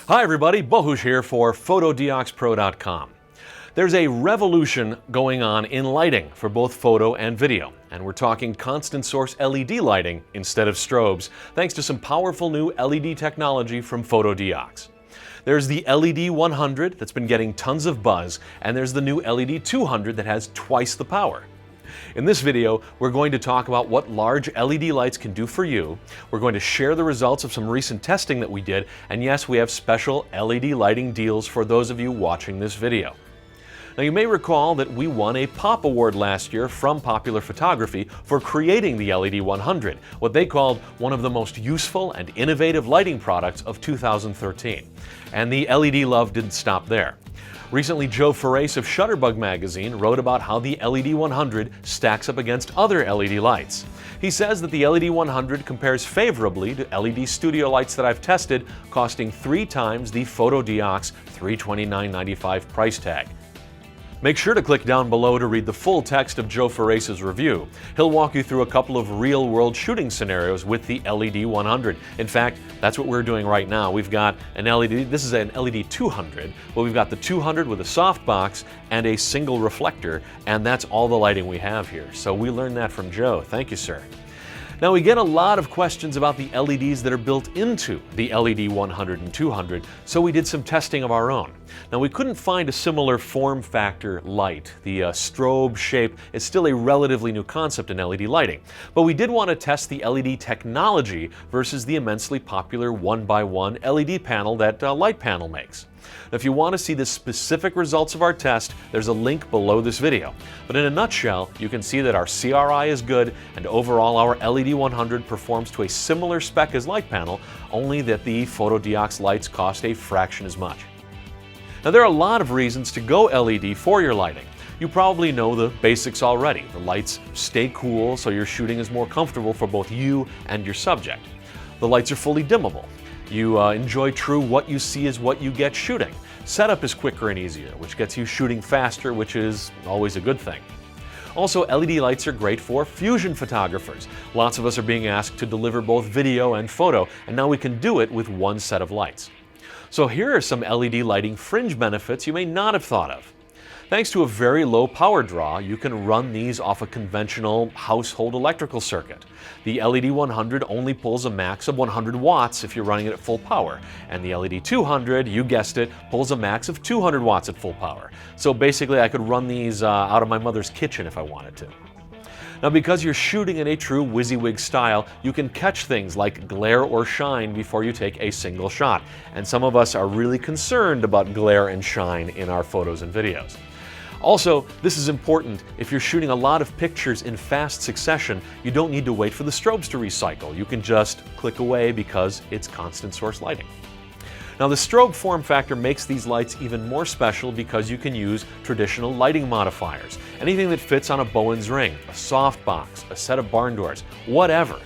Hi everybody, Bohush here for Fotodioxpro.com. There's a revolution going on in lighting for both photo and video, and we're talking constant source LED lighting instead of strobes, thanks to some powerful new LED technology from Fotodiox. There's the LED100 that's been getting tons of buzz, and there's the new LED200 that has twice the power. In this video, we're going to talk about what large LED lights can do for you. We're going to share the results of some recent testing that we did, and yes, we have special LED lighting deals for those of you watching this video. Now, you may recall that we won a POP award last year from Popular Photography for creating the LED100, what they called one of the most useful and innovative lighting products of 2013. And the LED love didn't stop there. Recently, Joe Ferrace of Shutterbug magazine wrote about how the LED100 stacks up against other LED lights. He says that the LED100 compares favorably to LED studio lights that I've tested, costing 3 times the Fotodiox $329.95 price tag. Make sure to click down below to read the full text of Joe Ferrace's review. He'll walk you through a couple of real-world shooting scenarios with the LED100. In fact, that's what we're doing right now. We've got an LED, this is an LED200, but we've got the 200 with a softbox and a single reflector, and that's all the lighting we have here. So we learned that from Joe. Thank you, sir. Now, we get a lot of questions about the LEDs that are built into the LED100 and 200, so we did some testing of our own. Now, we couldn't find a similar form factor light. The strobe shape is still a relatively new concept in LED lighting, but we did want to test the LED technology versus the immensely popular 1x1 LED panel that Light Panel makes. Now, if you want to see the specific results of our test, there's a link below this video. But in a nutshell, you can see that our CRI is good, and overall our LED100 performs to a similar spec as Light Panel, only that the Fotodiox lights cost a fraction as much. Now, there are a lot of reasons to go LED for your lighting. You probably know the basics already. The lights stay cool, so your shooting is more comfortable for both you and your subject. The lights are fully dimmable. You enjoy true what you see is what you get shooting. Setup is quicker and easier, which gets you shooting faster, which is always a good thing. Also, LED lights are great for fusion photographers. Lots of us are being asked to deliver both video and photo, and now we can do it with one set of lights. So here are some LED lighting fringe benefits you may not have thought of. Thanks to a very low power draw, you can run these off a conventional household electrical circuit. The LED100 only pulls a max of 100 watts if you're running it at full power, and the LED200, you guessed it, pulls a max of 200 watts at full power. So basically I could run these out of my mother's kitchen if I wanted to. Now, because you're shooting in a true WYSIWYG style, you can catch things like glare or shine before you take a single shot, and some of us are really concerned about glare and shine in our photos and videos. Also, this is important. If you're shooting a lot of pictures in fast succession, you don't need to wait for the strobes to recycle. You can just click away because it's constant source lighting. Now, the strobe form factor makes these lights even more special because you can use traditional lighting modifiers. Anything that fits on a Bowen's ring, a softbox, a set of barn doors, whatever.